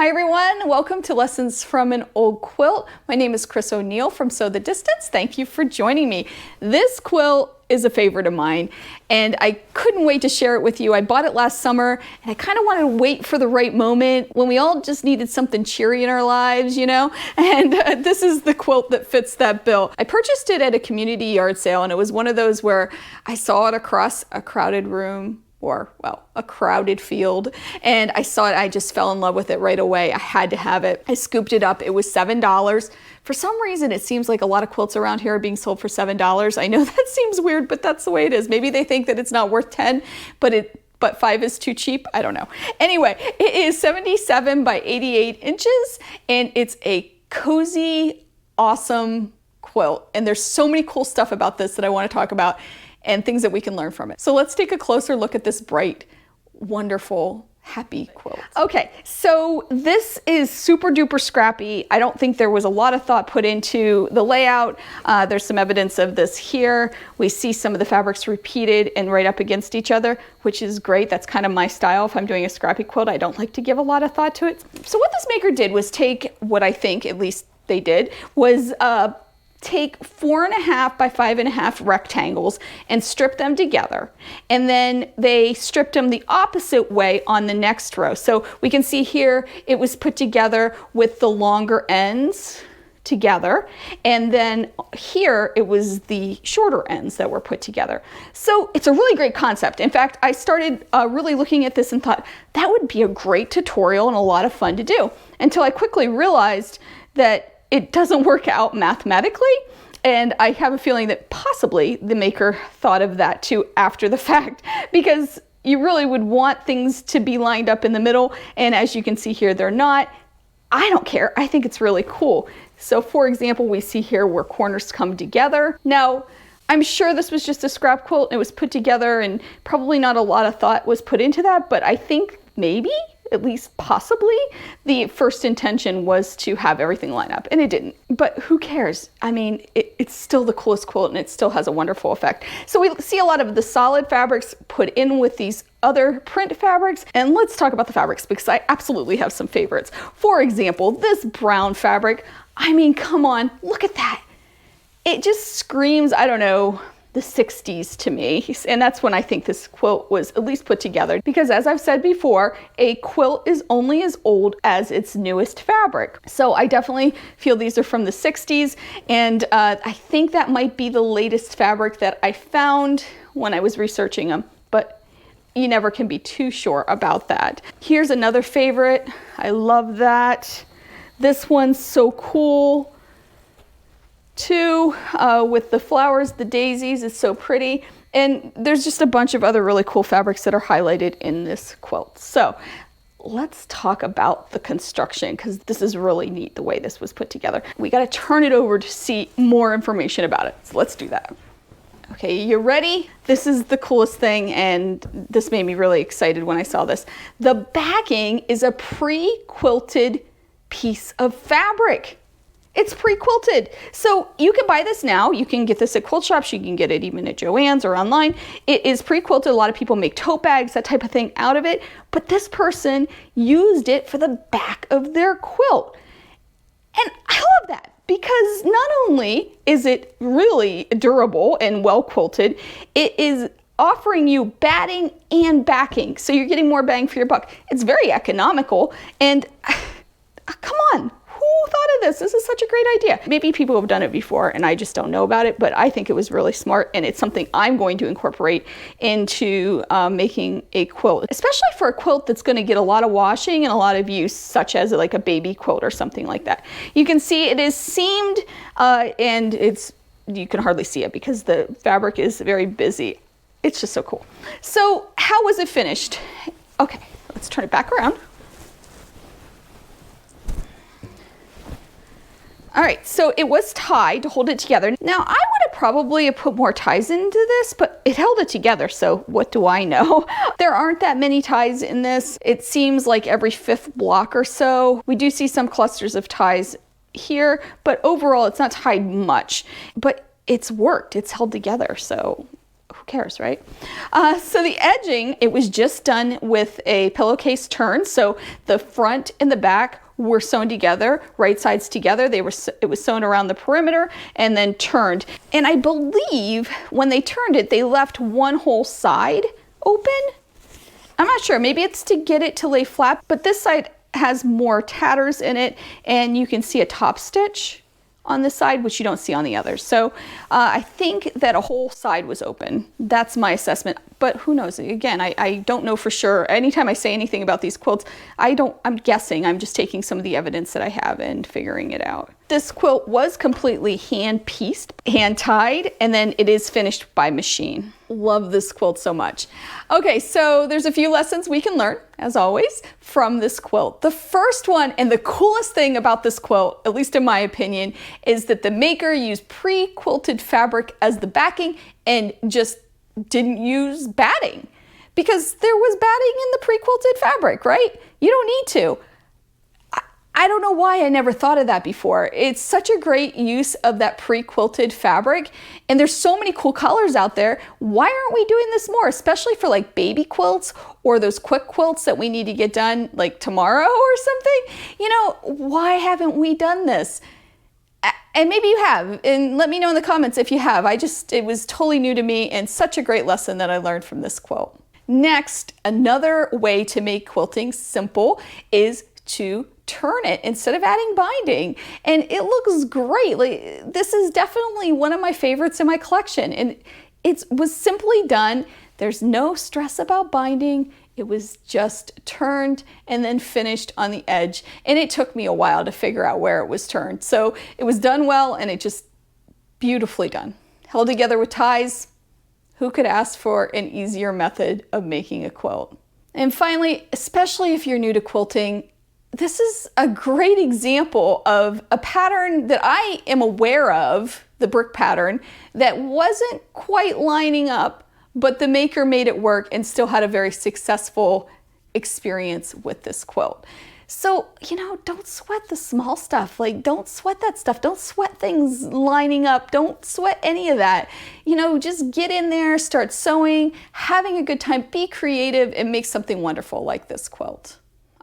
Hi everyone, welcome to Lessons from an Old Quilt. My name is Chris O'Neill from Sew the Distance. Thank you for joining me. This quilt is a favorite of mine and I couldn't wait to share it with you. I bought it last summer and I kind of wanted to wait for the right moment when we all just needed something cheery in our lives, you know? And this is the quilt that fits that bill. I purchased it at a community yard sale and it was one of those where I saw it across a crowded room, or, well, a crowded field. And I saw it, I just fell in love with it right away. I had to have it. I scooped it up. It was $7. For some reason, it seems like a lot of quilts around here are being sold for $7. I know that seems weird, but that's the way it is. Maybe they think that it's not worth 10, but 5 is too cheap. I don't know. Anyway, it is 77 by 88 inches, and it's a cozy, awesome quilt. And there's so many cool stuff about this that I want to talk about, and things that we can learn from it. So let's take a closer look at this bright, wonderful, happy quilt. Okay, so this is super duper scrappy. I don't think there was a lot of thought put into the layout. There's some evidence of this here. We see some of the fabrics repeated and right up against each other, which is great. That's kind of my style. If I'm doing a scrappy quilt, I don't like to give a lot of thought to it. So what this maker did was take what I think, at least they did, was take 4.5 by 5.5 rectangles and strip them together. And then they stripped them the opposite way on the next row. So we can see here it was put together with the longer ends together. And then here it was the shorter ends that were put together. So it's a really great concept. In fact, I started really looking at this and thought that would be a great tutorial and a lot of fun to do, until I quickly realized that it doesn't work out mathematically, and I have a feeling that possibly the maker thought of that too after the fact, because you really would want things to be lined up in the middle, and as you can see here, they're not. I don't care. I think it's really cool. So for example, we see here where corners come together. Now, I'm sure this was just a scrap quilt and it was put together and probably not a lot of thought was put into that, but I think maybe, at least possibly, the first intention was to have everything line up, and it didn't. But who cares? I mean, it's still the coolest quilt and it still has a wonderful effect. So we see a lot of the solid fabrics put in with these other print fabrics, and let's talk about the fabrics because I absolutely have some favorites. For example, this brown fabric, I mean, come on, look at that. It just screams, I don't know, the 60s to me, and that's when I think this quilt was at least put together, because as I've said before, a quilt is only as old as its newest fabric. So I definitely feel these are from the 60s, and I think that might be the latest fabric that I found when I was researching them, but you never can be too sure about that. Here's another favorite. I love that. This one's so cool too, with the flowers, the daisies, it's so pretty. And there's just a bunch of other really cool fabrics that are highlighted in this quilt. So let's talk about the construction, because this is really neat the way this was put together. We got to turn it over to see more information about it. So let's do that. Okay, you ready? This is the coolest thing, and this made me really excited when I saw this. The backing is a pre-quilted piece of fabric. It's pre-quilted. So you can buy this now. You can get this at quilt shops. You can get it even at Joann's or online. It is pre-quilted. A lot of people make tote bags, that type of thing out of it. But this person used it for the back of their quilt. And I love that, because not only is it really durable and well quilted, it is offering you batting and backing. So you're getting more bang for your buck. It's very economical, and come on. Who thought of this? This is such a great idea. Maybe people have done it before and I just don't know about it, but I think it was really smart, and it's something I'm going to incorporate into making a quilt, especially for a quilt that's going to get a lot of washing and a lot of use, such as like a baby quilt or something like that. You can see it is seamed and you can hardly see it because the fabric is very busy. It's just so cool. So how was it finished? Okay, let's turn it back around. All right, so it was tied to hold it together. Now, I would have probably put more ties into this, but it held it together, so what do I know? There aren't that many ties in this. It seems like every 5th block or so. We do see some clusters of ties here, but overall it's not tied much. But it's worked, it's held together, so who cares, right? So the edging, it was just done with a pillowcase turn. So the front and the back were sewn together, right sides together. It was sewn around the perimeter and then turned. And I believe when they turned it, they left one whole side open. I'm not sure, maybe it's to get it to lay flat, but this side has more tatters in it, and you can see a top stitch on this side, which you don't see on the others. So I think that a whole side was open. That's my assessment, but who knows? Again, I don't know for sure. Anytime I say anything about these quilts, I'm guessing. I'm just taking some of the evidence that I have and figuring it out. This quilt was completely hand-pieced, hand-tied, and then it is finished by machine. Love this quilt so much. Okay, so there's a few lessons we can learn, as always, from this quilt. The first one, and the coolest thing about this quilt, at least in my opinion, is that the maker used pre-quilted fabric as the backing and just didn't use batting, because there was batting in the pre-quilted fabric, right? You don't need to. I don't know why I never thought of that before. It's such a great use of that pre-quilted fabric, and there's so many cool colors out there. Why aren't we doing this more, especially for like baby quilts or those quick quilts that we need to get done like tomorrow or something? You know, why haven't we done this? And maybe you have, and let me know in the comments if you have. It was totally new to me and such a great lesson that I learned from this quilt. Next, another way to make quilting simple is to turn it instead of adding binding, and it looks great. Like, this is definitely one of my favorites in my collection, and it was simply done. There's no stress about binding. It was just turned and then finished on the edge, and it took me a while to figure out where it was turned. So it was done well, and it just beautifully done. Held together with ties. Who could ask for an easier method of making a quilt? And finally, especially if you're new to quilting, this is a great example of a pattern that I am aware of, the brick pattern, that wasn't quite lining up, but the maker made it work and still had a very successful experience with this quilt. So, you know, don't sweat the small stuff. Like, don't sweat that stuff. Don't sweat things lining up. Don't sweat any of that. You know, just get in there, start sewing, having a good time, be creative, and make something wonderful like this quilt.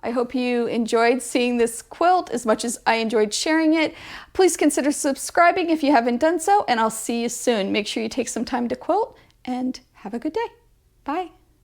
I hope you enjoyed seeing this quilt as much as I enjoyed sharing it. Please consider subscribing if you haven't done so, and I'll see you soon. Make sure you take some time to quilt, and have a good day. Bye.